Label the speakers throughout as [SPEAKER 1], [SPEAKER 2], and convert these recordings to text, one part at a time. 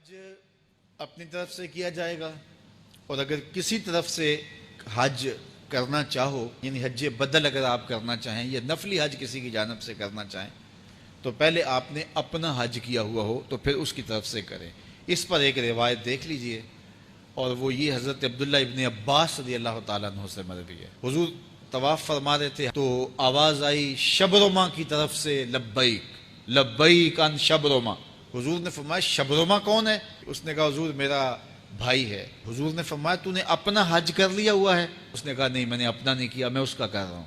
[SPEAKER 1] حج اپنی طرف سے کیا جائے گا، اور اگر کسی طرف سے حج کرنا چاہو، یعنی حج بدل اگر آپ کرنا چاہیں یا نفلی حج کسی کی جانب سے کرنا چاہیں، تو پہلے آپ نے اپنا حج کیا ہوا ہو تو پھر اس کی طرف سے کریں۔ اس پر ایک روایت دیکھ لیجئے، اور وہ یہ حضرت عبداللہ ابن عباس رضی اللہ تعالیٰ عنہ سے مروی ہے۔ حضور طواف فرما رہے تھے تو آواز آئی شبرما کی طرف سے، لبیک لبیک ان شبرما۔ حضور نے فرمایا شبرما کون ہے؟ اس نے کہا حضور میرا بھائی ہے۔ حضور نے فرمایا تو نے اپنا حج کر لیا ہوا ہے؟ اس نے کہا نہیں، میں نے اپنا نہیں کیا، میں اس کا کر رہا ہوں۔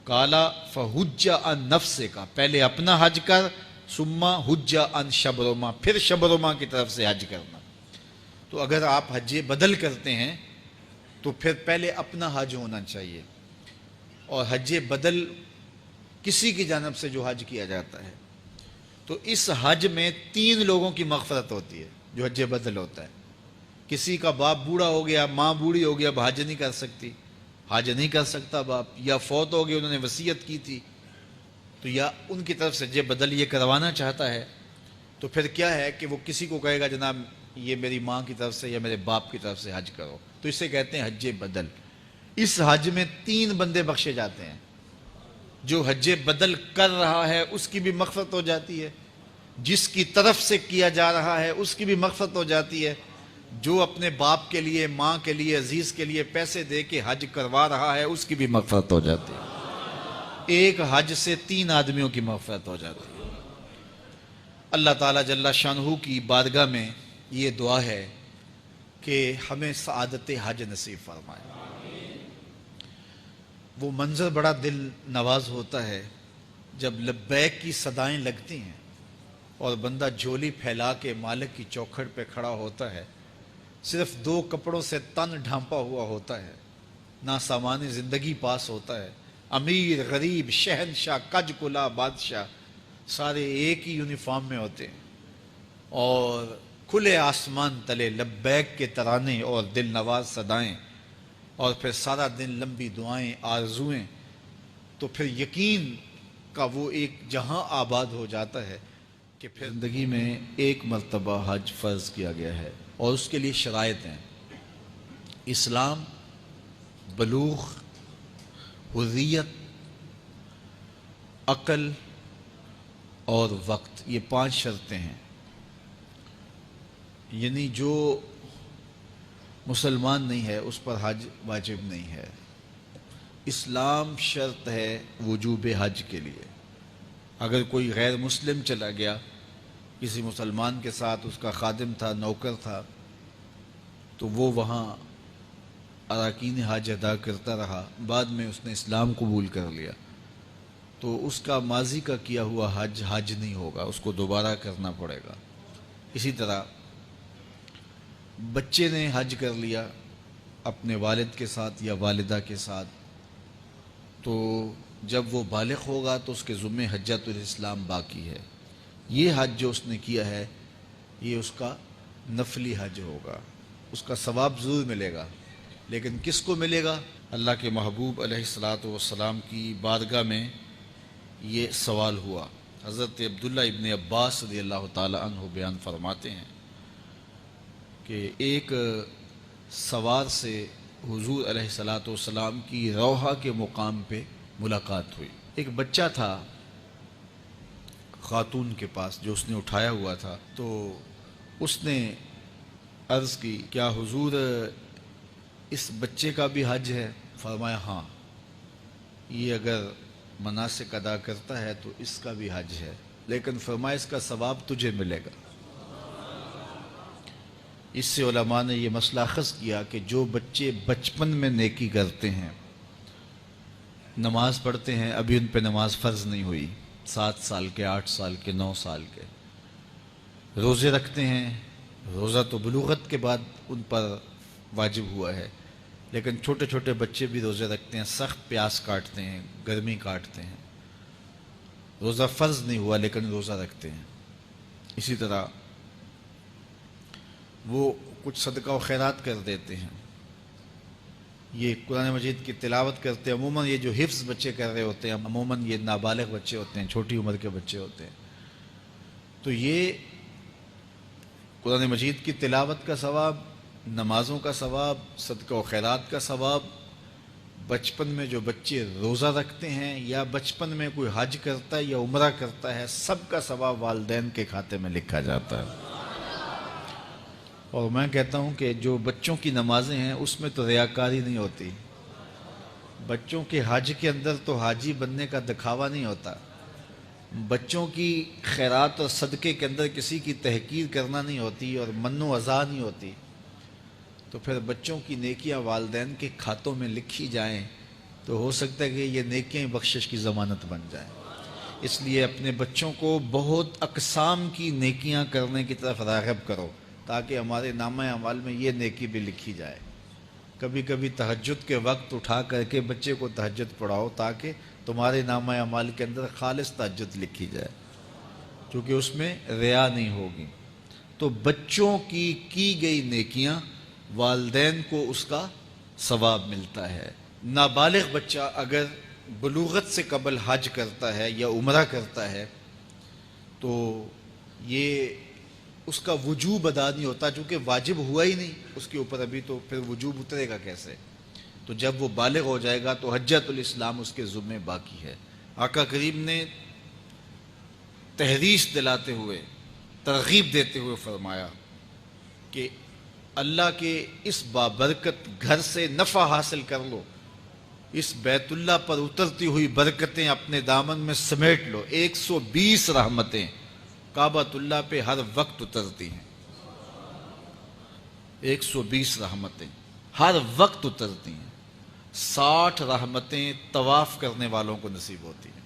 [SPEAKER 1] کالا فحج عن نفسے کا، پہلے اپنا حج کر، ثم حج عن شبرما، پھر شبرما کی طرف سے حج کرنا۔ تو اگر آپ حج بدل کرتے ہیں تو پھر پہلے اپنا حج ہونا چاہیے، اور حج بدل کسی کی جانب سے جو حج کیا جاتا ہے تو اس حج میں 3 لوگوں کی مغفرت ہوتی ہے۔ جو حج بدل ہوتا ہے، کسی کا باپ بوڑھا ہو گیا، ماں بوڑھی ہو گیا، اب حج نہیں کر سکتی، حج نہیں کر سکتا باپ، یا فوت ہو گیا، انہوں نے وصیت کی تھی، تو یا ان کی طرف سے حج بدل یہ کروانا چاہتا ہے، تو پھر کیا ہے کہ وہ کسی کو کہے گا جناب یہ میری ماں کی طرف سے یا میرے باپ کی طرف سے حج کرو، تو اسے کہتے ہیں حج بدل۔ اس حج میں 3 بندے بخشے جاتے ہیں۔ جو حج بدل کر رہا ہے اس کی بھی مغفرت ہو جاتی ہے، جس کی طرف سے کیا جا رہا ہے اس کی بھی مغفرت ہو جاتی ہے، جو اپنے باپ کے لیے، ماں کے لیے، عزیز کے لیے پیسے دے کے حج کروا رہا ہے اس کی بھی مغفرت ہو جاتی ہے۔ ایک حج سے 3 آدمیوں کی مغفرت ہو جاتی ہے۔ اللہ تعالیٰ جل شانہ کی بارگاہ میں یہ دعا ہے کہ ہمیں سعادت حج نصیب فرمائے۔ وہ منظر بڑا دل نواز ہوتا ہے جب لبیک کی صدائیں لگتی ہیں اور بندہ جھولی پھیلا کے مالک کی چوکھٹ پہ کھڑا ہوتا ہے، صرف 2 کپڑوں سے تن ڈھانپا ہوا ہوتا ہے، نہ سامان زندگی پاس ہوتا ہے، امیر غریب شہنشاہ کج کلا بادشاہ سارے ایک ہی یونیفارم میں ہوتے ہیں، اور کھلے آسمان تلے لبیک کے ترانے اور دل نواز صدائیں، اور پھر سارا دن لمبی دعائیں آرزویں، تو پھر یقین کا وہ ایک جہاں آباد ہو جاتا ہے کہ پھر زندگی میں ایک مرتبہ حج فرض کیا گیا ہے، اور اس کے لیے شرائط ہیں: اسلام، بلوغ، حریت، عقل اور وقت۔ یہ 5 شرطیں ہیں۔ یعنی جو مسلمان نہیں ہے اس پر حج واجب نہیں ہے۔ اسلام شرط ہے وجوب حج کے لیے۔ اگر کوئی غیر مسلم چلا گیا، کسی مسلمان کے ساتھ اس کا خادم تھا، نوکر تھا، تو وہ وہاں اراکین حج ادا کرتا رہا، بعد میں اس نے اسلام قبول کر لیا، تو اس کا ماضی کا کیا ہوا حج حج نہیں ہوگا، اس کو دوبارہ کرنا پڑے گا۔ اسی طرح بچے نے حج کر لیا اپنے والد کے ساتھ یا والدہ کے ساتھ، تو جب وہ بالغ ہوگا تو اس کے ذمہ حجۃ الاسلام باقی ہے۔ یہ حج جو اس نے کیا ہے یہ اس کا نفلی حج ہوگا، اس کا ثواب ضرور ملے گا، لیکن کس کو ملے گا؟ اللہ کے محبوب علیہ الصلاۃ والسلام کی بارگاہ میں یہ سوال ہوا۔ حضرت عبداللہ ابن عباس رضی اللہ تعالی عنہ بیان فرماتے ہیں کہ ایک سوار سے حضور علیہ الصلاۃ والسلام کی روحہ کے مقام پہ ملاقات ہوئی۔ ایک بچہ تھا خاتون کے پاس جو اس نے اٹھایا ہوا تھا، تو اس نے عرض کی کیا حضور اس بچے کا بھی حج ہے؟ فرمایا ہاں، یہ اگر مناسک ادا کرتا ہے تو اس کا بھی حج ہے، لیکن فرمایا اس کا ثواب تجھے ملے گا۔ اس سے علماء نے یہ مسئلہ اخذ کیا کہ جو بچے بچپن میں نیکی کرتے ہیں، نماز پڑھتے ہیں، ابھی ان پہ نماز فرض نہیں ہوئی، 7 سال کے، 8 سال کے، 9 سال کے، روزے رکھتے ہیں، روزہ تو بلوغت کے بعد ان پر واجب ہوا ہے، لیکن چھوٹے چھوٹے بچے بھی روزے رکھتے ہیں، سخت پیاس کاٹتے ہیں، گرمی کاٹتے ہیں، روزہ فرض نہیں ہوا لیکن روزہ رکھتے ہیں۔ اسی طرح وہ کچھ صدقہ و خیرات کر دیتے ہیں، یہ قرآن مجید کی تلاوت کرتے ہیں۔ عموماً یہ جو حفظ بچے کر رہے ہوتے ہیں، عموماً یہ نابالغ بچے ہوتے ہیں، چھوٹی عمر کے بچے ہوتے ہیں، تو یہ قرآن مجید کی تلاوت کا ثواب، نمازوں کا ثواب، صدقہ و خیرات کا ثواب، بچپن میں جو بچے روزہ رکھتے ہیں یا بچپن میں کوئی حج کرتا ہے یا عمرہ کرتا ہے، سب کا ثواب والدین کے کھاتے میں لکھا جاتا ہے۔ اور میں کہتا ہوں کہ جو بچوں کی نمازیں ہیں اس میں تو ریاکاری نہیں ہوتی، بچوں کے حج کے اندر تو حاجی بننے کا دکھاوا نہیں ہوتا، بچوں کی خیرات اور صدقے کے اندر کسی کی تحقیر کرنا نہیں ہوتی اور من و اذا نہیں ہوتی، تو پھر بچوں کی نیکیاں والدین کے کھاتوں میں لکھی جائیں تو ہو سکتا ہے کہ یہ نیکیاں بخشش کی ضمانت بن جائیں۔ اس لیے اپنے بچوں کو بہت اقسام کی نیکیاں کرنے کی طرف راغب کرو تاکہ ہمارے نامہ اعمال میں یہ نیکی بھی لکھی جائے۔ کبھی کبھی تہجد کے وقت اٹھا کر کے بچے کو تہجد پڑھاؤ تاکہ تمہارے نامہ اعمال کے اندر خالص تہجد لکھی جائے، کیونکہ اس میں ریا نہیں ہوگی۔ تو بچوں کی گئی نیکیاں والدین کو اس کا ثواب ملتا ہے۔ نابالغ بچہ اگر بلوغت سے قبل حج کرتا ہے یا عمرہ کرتا ہے تو یہ اس کا وجوب ادا نہیں ہوتا، چونکہ واجب ہوا ہی نہیں اس کے اوپر ابھی، تو پھر وجوب اترے گا کیسے؟ تو جب وہ بالغ ہو جائے گا تو حجۃ الاسلام اس کے ذمہ باقی ہے۔ آقا کریم نے تحریص دلاتے ہوئے، ترغیب دیتے ہوئے فرمایا کہ اللہ کے اس بابرکت گھر سے نفع حاصل کر لو، اس بیت اللہ پر اترتی ہوئی برکتیں اپنے دامن میں سمیٹ لو۔ 120 رحمتیں کعبۃ اللہ پہ ہر وقت اترتی ہیں، 120 رحمتیں ہر وقت اترتی ہیں، 60 رحمتیں طواف کرنے والوں کو نصیب ہوتی ہیں،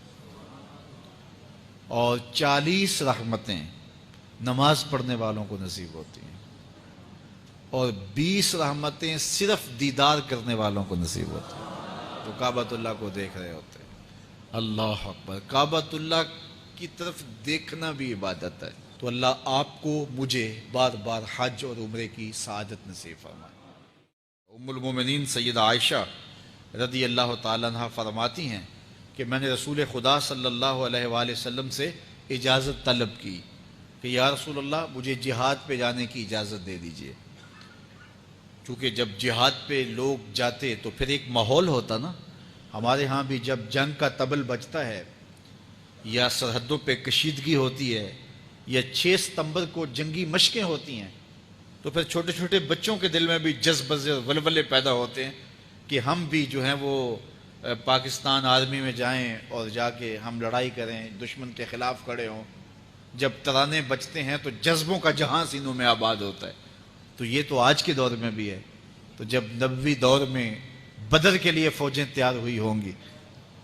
[SPEAKER 1] اور 40 رحمتیں نماز پڑھنے والوں کو نصیب ہوتی ہیں، اور 20 رحمتیں صرف دیدار کرنے والوں کو نصیب ہوتی ہیں جو کعبۃ اللہ کو دیکھ رہے ہوتے ہیں۔ اللہ اکبر! کعبۃ اللہ کی طرف دیکھنا بھی عبادت ہے۔ تو اللہ آپ کو مجھے بار بار حج اور عمرے کی سعادت نصیب فرمائے۔ ام المومنین سیدہ عائشہ رضی اللہ تعالیٰ عنہ فرماتی ہیں کہ میں نے رسول خدا صلی اللہ علیہ وآلہ وسلم سے اجازت طلب کی کہ یا رسول اللہ مجھے جہاد پہ جانے کی اجازت دے دیجئے، چونکہ جب جہاد پہ لوگ جاتے تو پھر ایک ماحول ہوتا نا۔ ہمارے ہاں بھی جب جنگ کا طبل بجتا ہے یا سرحدوں پہ کشیدگی ہوتی ہے یا 6 ستمبر کو جنگی مشقیں ہوتی ہیں تو پھر چھوٹے چھوٹے بچوں کے دل میں بھی جذبے ولولے پیدا ہوتے ہیں کہ ہم بھی جو ہیں وہ پاکستان آرمی میں جائیں اور جا کے ہم لڑائی کریں، دشمن کے خلاف کھڑے ہوں۔ جب ترانے بجتے ہیں تو جذبوں کا جہاں سینوں میں آباد ہوتا ہے۔ تو یہ تو آج کے دور میں بھی ہے۔ تو جب نبوی دور میں بدر کے لیے فوجیں تیار ہوئی ہوں گی،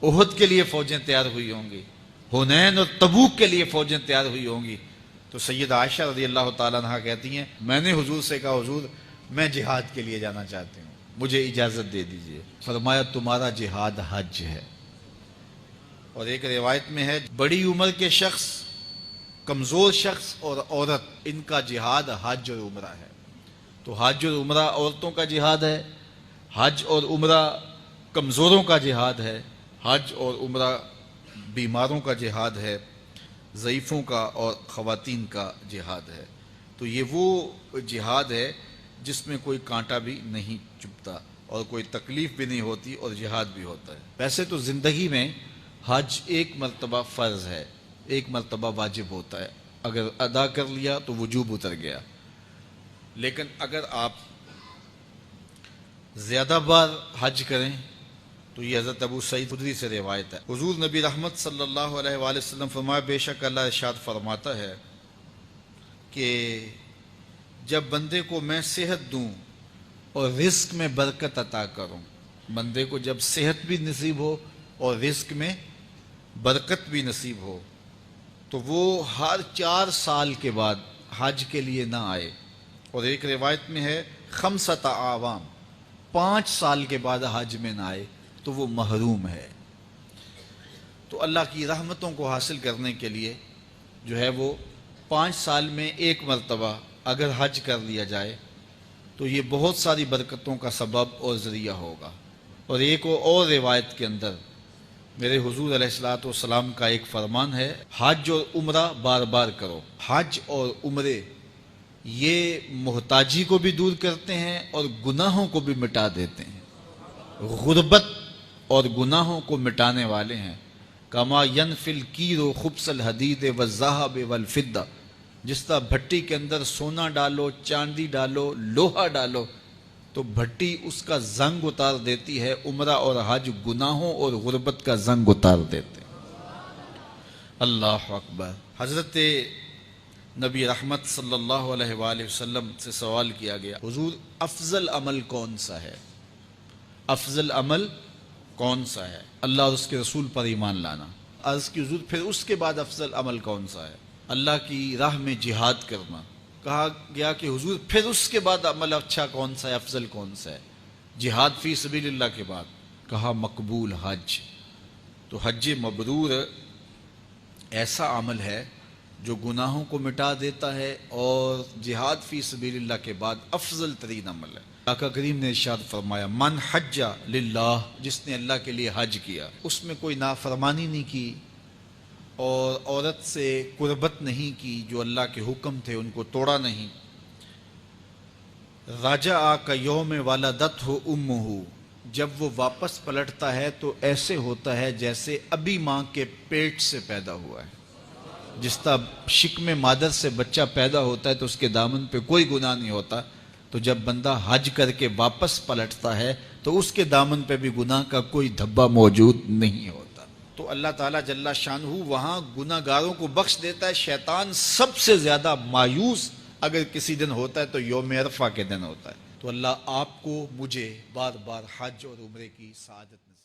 [SPEAKER 1] احد کے لیے فوجیں تیار ہوئی ہوں گی، حنین اور تبوک کے لیے فوجیں تیار ہوئی ہوں گی، تو سیدہ عائشہ رضی اللہ تعالیٰ عنہ کہتی ہیں میں نے حضور سے کہا حضور میں جہاد کے لیے جانا چاہتی ہوں، مجھے اجازت دے دیجئے۔ فرمایا تمہارا جہاد حج ہے۔ اور ایک روایت میں ہے بڑی عمر کے شخص، کمزور شخص اور عورت، ان کا جہاد حج اور عمرہ ہے۔ تو حج اور عمرہ عورتوں کا جہاد ہے، حج اور عمرہ کمزوروں کا جہاد ہے، حج اور عمرہ بیماروں کا جہاد ہے، ضعیفوں کا اور خواتین کا جہاد ہے۔ تو یہ وہ جہاد ہے جس میں کوئی کانٹا بھی نہیں چبھتا اور کوئی تکلیف بھی نہیں ہوتی اور جہاد بھی ہوتا ہے۔ ویسے تو زندگی میں حج ایک مرتبہ فرض ہے، ایک مرتبہ واجب ہوتا ہے، اگر ادا کر لیا تو وجوب اتر گیا۔ لیکن اگر آپ زیادہ بار حج کریں تو یہ حضرت ابو سعید خدری سے روایت ہے، حضور نبی رحمت صلی اللہ علیہ وآلہ وسلم فرمایا بے شک اللہ ارشاد فرماتا ہے کہ جب بندے کو میں صحت دوں اور رزق میں برکت عطا کروں، بندے کو جب صحت بھی نصیب ہو اور رزق میں برکت بھی نصیب ہو تو وہ ہر 4 سال کے بعد حج کے لیے نہ آئے، اور ایک روایت میں ہے 5 اعوام، 5 سال کے بعد حج میں نہ آئے تو وہ محروم ہے۔ تو اللہ کی رحمتوں کو حاصل کرنے کے لیے جو ہے وہ 5 سال میں ایک مرتبہ اگر حج کر لیا جائے تو یہ بہت ساری برکتوں کا سبب اور ذریعہ ہوگا۔ اور ایک اور روایت کے اندر میرے حضور علیہ الصلوۃ والسلام کا ایک فرمان ہے حج اور عمرہ بار بار کرو۔ حج اور عمرے یہ محتاجی کو بھی دور کرتے ہیں اور گناہوں کو بھی مٹا دیتے ہیں، غربت اور گناہوں کو مٹانے والے ہیں۔ کما ینفی الکیر خبث الحدید والذہب والفضہ، جس طرح بھٹی کے اندر سونا ڈالو، چاندی ڈالو، لوہا ڈالو تو بھٹی اس کا زنگ اتار دیتی ہے، عمرہ اور حج گناہوں اور غربت کا زنگ اتار دیتے ہیں۔ اللہ اکبر۔ حضرت نبی رحمت صلی اللہ علیہ وآلہ وسلم سے سوال کیا گیا، حضور افضل عمل کون سا ہے؟ افضل عمل کون سا ہے؟ اللہ اور اس کے رسول پر ایمان لانا۔ عرض کی حضور پھر اس کے بعد افضل عمل کون سا ہے؟ اللہ کی راہ میں جہاد کرنا۔ کہا گیا کہ حضور پھر اس کے بعد عمل اچھا کون سا ہے، افضل کون سا ہے؟ جہاد فی سبیل اللہ کے بعد کہا مقبول حج۔ تو حج مبرور ایسا عمل ہے جو گناہوں کو مٹا دیتا ہے اور جہاد فی سبیل اللہ کے بعد افضل ترین عمل ہے۔ آقا کریم نے ارشاد فرمایا من حج للہ، جس نے اللہ کے لیے حج کیا، اس میں کوئی نافرمانی نہیں کی اور عورت سے قربت نہیں کی، جو اللہ کے حکم تھے ان کو توڑا نہیں۔ رجع کیوم ولدتہ امہ، جب وہ واپس پلٹتا ہے تو ایسے ہوتا ہے جیسے ابھی ماں کے پیٹ سے پیدا ہوا ہے۔ جس طرح شکم مادر سے بچہ پیدا ہوتا ہے تو اس کے دامن پہ کوئی گناہ نہیں ہوتا، تو جب بندہ حج کر کے واپس پلٹتا ہے تو اس کے دامن پہ بھی گناہ کا کوئی دھبا موجود نہیں ہوتا۔ تو اللہ تعالیٰ جل شانہ وہاں گناہ گاروں کو بخش دیتا ہے۔ شیطان سب سے زیادہ مایوس اگر کسی دن ہوتا ہے تو یوم عرفہ کے دن ہوتا ہے۔ تو اللہ آپ کو مجھے بار بار حج اور عمرے کی سعادت